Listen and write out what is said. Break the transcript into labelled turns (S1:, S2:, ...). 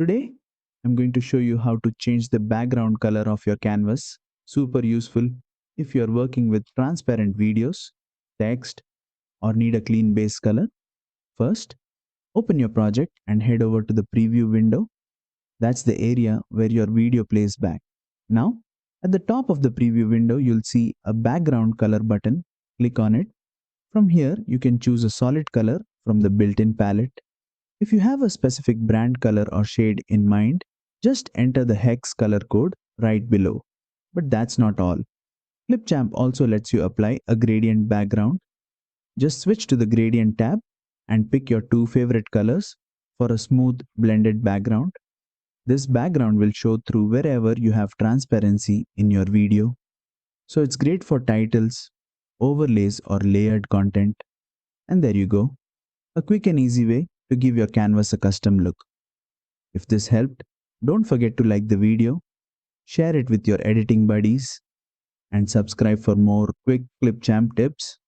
S1: Today, I'm going to show you how to change the background color of your canvas. Super useful if you're working with transparent videos, text, or need a clean base color. First, open your project and head over to the preview window. That's the area where your video plays back. Now, at the top of the preview window, you'll see a background color button. Click on it. From here, you can choose a solid color from the built-in palette. If you have a specific brand color or shade in mind, just enter the hex color code right below. But that's not all. Clipchamp also lets you apply a gradient background. Just switch to the gradient tab and pick your two favorite colors for a smooth blended background. This background will show through wherever you have transparency in your video. So it's great for titles, overlays, or layered content. And there you go. A quick and easy way to give your canvas a custom look. If this helped, don't forget to like the video, share it with your editing buddies, and subscribe for more quick Clipchamp tips.